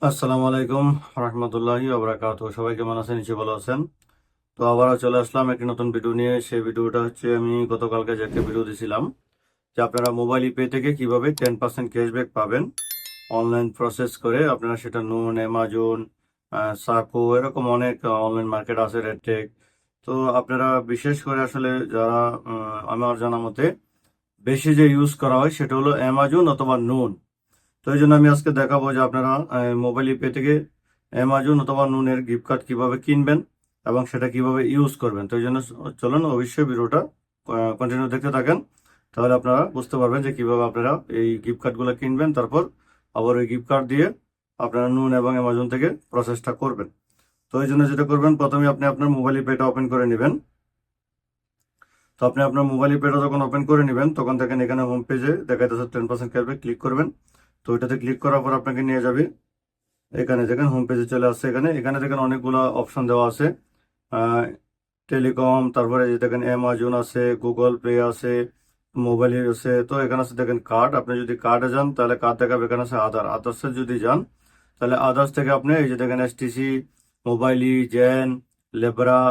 আসসালামু আলাইকুম রহমতুল্লাহি ওবরাকাতুহু। সবাই কেমন আছেন? নিচে ভালো আছেন? তো আবারও চলে আসলাম একটি নতুন ভিডিও নিয়ে। সেই ভিডিওটা হচ্ছে আমি গতকালকে যে একটা ভিডিও দিয়েছিলাম যে আপনারা মোবাইল ইপে থেকে কিভাবে 10% ক্যাশব্যাক পাবেন অনলাইন প্রসেস করে। আপনারা সেটা নুন, অ্যামাজন, সাকো, এরকম অনেক অনলাইন মার্কেট আছে, রেডটেক। তো আপনারা বিশেষ করে আসলে যারা আমার জানা মতে বেশি যে ইউজ করা হয় সেটা হলো অ্যামাজন অথবা নুন। তো এই জন্য আমি আজকে দেখাবো যে আপনারা মোবাইল ইপে থেকে অ্যামাজন অথবা নুনের গিফট কার্ড কিভাবে কিনবেন এবং সেটা কিভাবে ইউজ করবেন। তো এই জন্য চলুন অবশ্যই ভিডিওটা কন্টিনিউ দেখতে থাকেন, তাহলে আপনারা বুঝতে পারবেন যে কিভাবে আপনারা এই গিফট কার্ডগুলো কিনবেন, তারপর আবার ওই গিফট কার্ড দিয়ে আপনারা নুন এবং অ্যামাজন থেকে প্রসেসটা করবেন। তো এই জন্য যেটা করবেন, প্রথমে আপনি আপনার মোবাইল ইপেটা ওপেন করে নেবেন। তো আপনি আপনার মোবাইল ইপেটা যখন ওপেন করে নেবেন তখন দেখেন এখানে হোম পেজে দেখা যাচ্ছে 10% ক্যাশব্যাক, ক্লিক করবেন। তো ওইটাতে ক্লিক করার পর আপনাকে নিয়ে যাবে এখানে, দেখেন হোম পেজে চলে আসছে। এখানে এখানে দেখেন অনেকগুলো অপশন দেওয়া আছে, টেলিকম, তারপরে যে দেখেন অ্যামাজন আছে, গুগল পে আছে, মোবাইলের আছে। তো এখানে আছে দেখেন কার্ড। আপনি যদি কার্ডে যান তাহলে কার্ড দেখাবে। এখানে আছে আদার্সে যদি যান তাহলে আদার্স থেকে আপনি এই যে দেখেন এসটিসি, মোবাইলি, জেন, লেব্রা,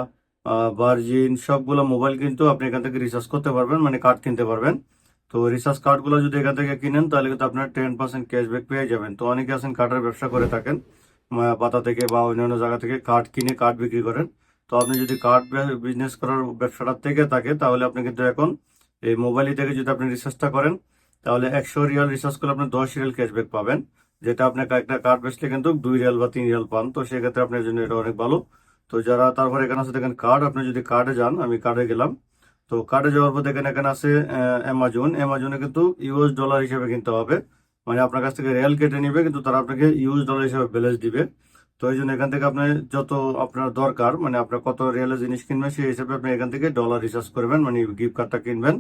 ভার্জিন, সবগুলো মোবাইল কিন্তু আপনি এখান থেকে রিচার্জ করতে পারবেন, মানে কার্ড কিনতে পারবেন। তো রিচার্জ কার্ডগুলো যদি এখান থেকে কিনেন তাহলে কিন্তু আপনার 10% ক্যাশব্যাক পেয়ে যাবেন। তো অনেকে আছেন কার্ডের ব্যবসা করে থাকেন, পাতা থেকে বা অন্যান্য জায়গা থেকে কার্ড কিনে কার্ড বিক্রি করেন। তো আপনি যদি কার্ড বিজনেস করার ব্যবসাটা থেকে থাকে তাহলে আপনি কিন্তু এখন এই মোবাইল থেকে যদি আপনি রিচার্জটা করেন তাহলে 100 রিয়াল রিচার্জ করলে আপনি 10 রিয়াল ক্যাশব্যাক পাবেন, যেটা আপনি একটা কার্ড বেচলে কিন্তু 2 রিয়াল বা 3 রিয়াল পান। তো সেক্ষেত্রে আপনার জন্য এটা অনেক ভালো। তো যারা তারপরে এখানে আছে দেখেন কার্ড, আপনি যদি কার্ডে যান, আমি কার্ডে গেলাম। তো কার্ডে যাওয়ার পর দেখেন এখানে আছে অ্যামাজন। অ্যামাজনে কিন্তু ইউএস ডলার হিসেবে কিনতে হবে, মানে আপনার কাছ থেকে রিয়াল কেটে নিবে কিন্তু তারা আপনাকে ইউএস ডলার হিসেবে ব্যালেন্স দিবে। তো এই জন্য এখান থেকে আপনি যত আপনার দরকার, মানে আপনার কত রিয়ালের জিনিস কিনবেন সেই হিসাবে আপনি এখান থেকে ডলার রিচার্জ করবেন, মানে গিফট কার্ডটা কিনবেন।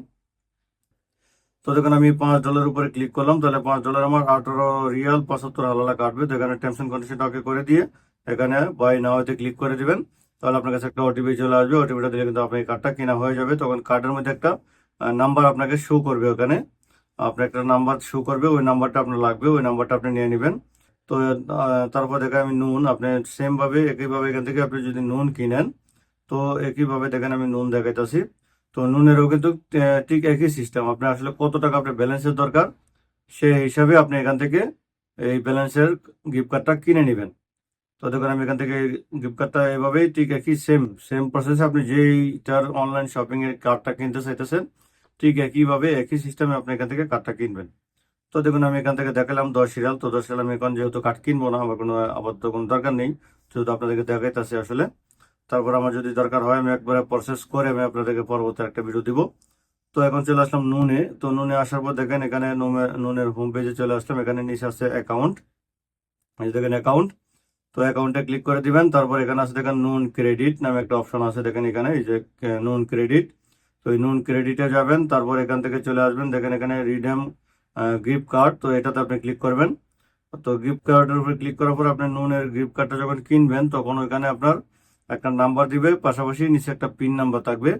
তো দেখুন আমি $5 উপরে ক্লিক করলাম, তাহলে $5 আমার 18 রিয়াল 75 হালালা কাটবে। তো এখানে টার্মস এন্ড কন্ডিশনটা ওকে করে দিয়ে এখানে বাই নাওতে ক্লিক করে দিবেন। তাহলে আপনার কাছে একটা ওটিপি চলে আসবে। ওটিপিটা দিলে কিন্তু আপনার এই কার্ডটা কেনা হয়ে যাবে। তখন কার্ডের মধ্যে একটা নাম্বার আপনাকে শো করবে, ওখানে আপনার একটা নাম্বার শো করবে, ওই নাম্বারটা আপনার লাগবে, ওই নাম্বারটা আপনি নিয়ে নেবেন। তো তারপর দেখেন আমি নুন, আপনি সেম ভাবে একইভাবে এখান থেকে আপনি যদি নুন কিনেন তো একইভাবে দেখেন আমি নুন দেখাইতেছি। তো নুনেরও কিন্তু ঠিক একই সিস্টেম। আপনার আসলে কত টাকা আপনার ব্যালেন্সের দরকার সেই হিসাবে আপনি এখান থেকে এই ব্যালেন্সের গিফট কার্ডটা কিনে নেবেন। তো দেখুন আমি এখান থেকে গিফট কার্ডটা এভাবেই ঠিক একই সেম সেম প্রসেসে আপনি যেইটার অনলাইন শপিং এর কার্ডটা কিনতে চাইতেছেন ঠিক একইভাবে একই সিস্টেমে আপনি এখান থেকে কার্ডটা কিনবেন। তো দেখুন আমি এখান থেকে দেখালাম 10 রিয়াল। তো 10 রিয়াল আমি এখন যেহেতু কার্ড কিনবো না, আমার কোনো আপাতত কোনো দরকার নেই, যেহেতু আপনাদেরকে দেখাইতেছি আসলে। তারপর আমার যদি দরকার হয় আমি একবারে প্রসেস করে আমি আপনাদেরকে পরবর্তী একটা ভিডিও দিব। তো এখন চলে আসলাম নুনে। তো নুনে আসার পর দেখেন এখানে নুনের হোম পেজে চলে আসলাম। এখানে নিচে আছে অ্যাকাউন্ট, এই যে দেখেন অ্যাকাউন্ট। তো অ্যাকাউন্টে ক্লিক করে দিবেন। তারপর এখানে আছে দেখেন নুন ক্রেডিট নামে একটা অপশন আছে, দেখেন এখানে এই যে নুন ক্রেডিট। তো এই নুন ক্রেডিটে যাবেন, তারপর এখান থেকে চলে আসবেন, দেখেন এখানে রিডেম গিফট কার্ড। তো এটাতে আপনি ক্লিক করবেন। তো গিফট কার্ডের উপরে ক্লিক করার পর আপনি নুনের গিফট কার্ডটা যখন কিনবেন তখন ওইখানে আপনার একটা নাম্বার দিবে, পাশাপাশি নিচে একটা পিন নাম্বার থাকবে।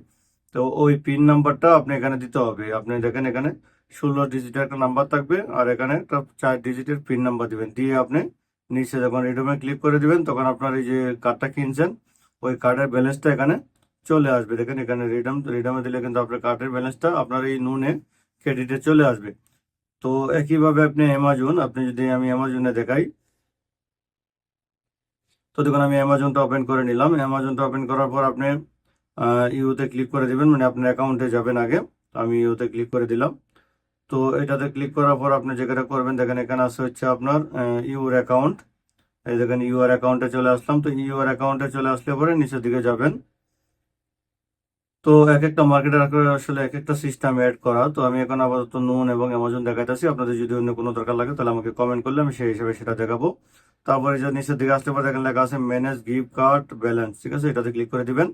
তো ওই পিন নাম্বারটা আপনি এখানে দিতে হবে। আপনি দেখেন এখানে 16 ডিজিটের একটা নাম্বার থাকবে আর এখানে একটা 4 ডিজিটের পিন নাম্বার দিবেন, দিয়ে আপনি নিচে যখন রিডেমে ক্লিক করে দিবেন তখন আপনার এই যে কার্ডটা কিনছেন ওই কার্ডের ব্যালেন্সটা এখানে চলে আসবে। দেখেন এখানে রিডেমে দিলে কিন্তু আপনার কার্ডের ব্যালেন্সটা আপনার এই নুনে ক্রেডিটে চলে আসবে। তো একইভাবে আপনি অ্যামাজন, আপনি যদি আমি অ্যামাজনে দেখাই, তো দেখুন আমি অ্যামাজনটা ওপেন করে নিলাম। অ্যামাজনটা ওপেন করার পর আপনি ইউতে ক্লিক করে দিবেন, মানে আপনার অ্যাকাউন্টে যাবেন আগে। তো আমি ইউতে ক্লিক করে দিলাম। তো এটাতে ক্লিক করার পর আপনি যেটা করবেন দেখেন এখানে আছে হচ্ছে আপনার ইউর অ্যাকাউন্ট। এই দেখেন ইউআর অ্যাকাউন্টে চলে আসলাম। তো ইউআর অ্যাকাউন্টে চলে আসলে পরে নিচের দিকে যাবেন। তো এক একটা মার্কেটের আসলে এক একটা সিস্টেম অ্যাড করা। তো আমি এখন আপাতত নুন এবং অ্যামাজন দেখাইতেছি, আপনাদের যদি অন্য কোনো দরকার লাগে তাহলে আমাকে কমেন্ট করলে আমি সেই হিসাবে সেটা দেখাবো। তারপরে যে নিচের দিকে আসলে পরে দেখেন লেখা আছে ম্যানেজ গিফট কার্ড ব্যালেন্স, ঠিক আছে, এটাতে ক্লিক করে দিবেন।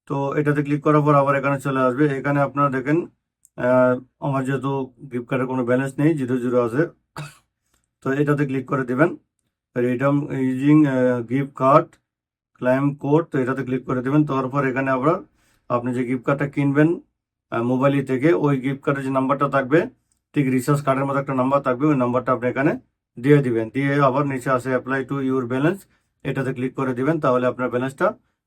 তো এটাতে ক্লিক করার পর আবার এখানে চলে আসবে। এখানে আপনারা দেখেন আমার যেহেতু গিফট কার্ডের কোনো ব্যালেন্স নেই, 0 0 আছে। তো এটাতে ক্লিক করে দিবেন redeem using gift card claim code. তো এটাতে ক্লিক করে দেবেন। তারপর এখানে আবার আপনি যে গিফট কার্ডটা কিনবেন মোবাইল থেকে ওই গিফট কার্ডের যে নাম্বারটা থাকবে ঠিক রিচার্জ কার্ডের মতো একটা নাম্বার থাকবে, ওই নাম্বারটা আপনি এখানে দিয়ে দিবেন, দিয়ে আবার নিচে আসে অ্যাপ্লাই টু ইউর ব্যালেন্স, এটাতে ক্লিক করে দিবেন, তাহলে আপনার ব্যালেন্সটা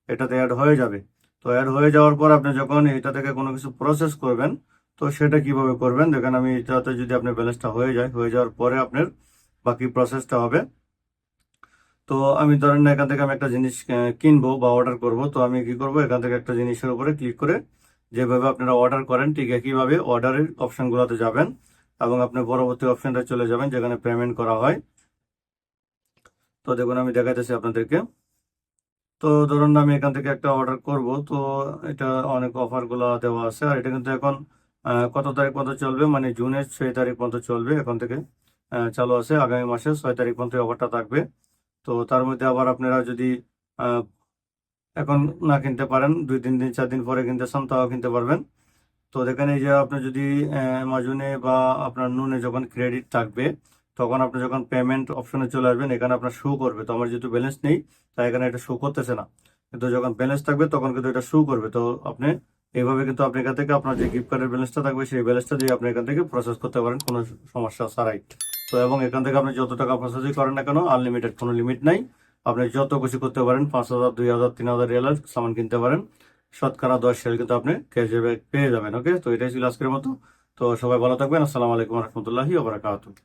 এটাতে অ্যাড হয়ে যাবে। তো অ্যাড হয়ে যাওয়ার পর আপনি যখন এটা থেকে কোনো কিছু প্রসেস করবেন, তো সেটা কিভাবে করবেন দেখেন, আমি এটাতে যদি আপনার ব্যালেন্সটা হয়ে যায়, হয়ে যাওয়ার পরে আপনার বাকি প্রসেসটা হবে। তো আমি ধরেন না এখান থেকে আমি একটা জিনিস কিনবো বা অর্ডার করব, তো আমি কি করব, এখান থেকে একটা জিনিসের উপরে ক্লিক করে যেভাবে আপনারা অর্ডার করেন ঠিক একইভাবে অর্ডারের অপশনগুলোতে যাবেন এবং আপনি পরবর্তী অপশনটা চলে যাবেন যেখানে পেমেন্ট করা হয়। তো দেখুন আমি দেখাইতেছি আপনাদেরকে। তো ধরুন আমি এখান থেকে একটা অর্ডার করব, তো এটা অনেক অফারগুলো দেওয়া আছে, আর এটা কিন্তু এখন কত তারিখ পর্যন্ত চলবে, মানে জুনের 6 তারিখ পর্যন্ত চলবে, এখন থেকে চালু আছে, আগামী মাসের 6 তারিখ পর্যন্ত অফারটা থাকবে। তো তার মধ্যে আবার আপনারা যদি আহ, এখন না কিনতে পারেন, 2-3 দিন 4 দিন পরে কিনতে চান, তাও কিনতে পারবেন। তো দেখেন এই যে আপনি যদি অ্যামাজনে বা আপনার নুনে যখন ক্রেডিট থাকবে, তখন আপনি যখন পেমেন্ট অপশনে চলে আসবেন, এখানে আপনার শো করবে। তো আমার যেহেতু ব্যালেন্স নেই, তাই এখানে এটা শো করতেছে না, কিন্তু যখন ব্যালেন্স থাকবে তখন কিন্তু এটা শো করবে। তো আপনি এইভাবে কিন্তু আপনি এখান থেকে আপনার যে গিফট কার্ডের ব্যালেন্সটা থাকবে, সেই ব্যালেন্সটা দিয়ে আপনি এখান থেকে প্রসেস করতে পারেন কোনো সমস্যা ছাড়াই। তো এবং এখান থেকে আপনি যত টাকা প্রসেসই করেন না কেন, আনলিমিটেড, কোনো লিমিট নাই, আপনি যত খুশি করতে পারেন, 5,000, 2,000, 3,000 রিয়ালের সামান কিনতে পারেন। শতকরা 10 রিয়াল কিন্তু আপনি ক্যাশব্যাক পেয়ে যাবেন। ওকে, তো এটাই ছিল আজকের মতো। তো সবাই ভালো থাকবেন। আসসালামু আলাইকুম রহমতুল্লাহি ওয়া বারাকাতুহু।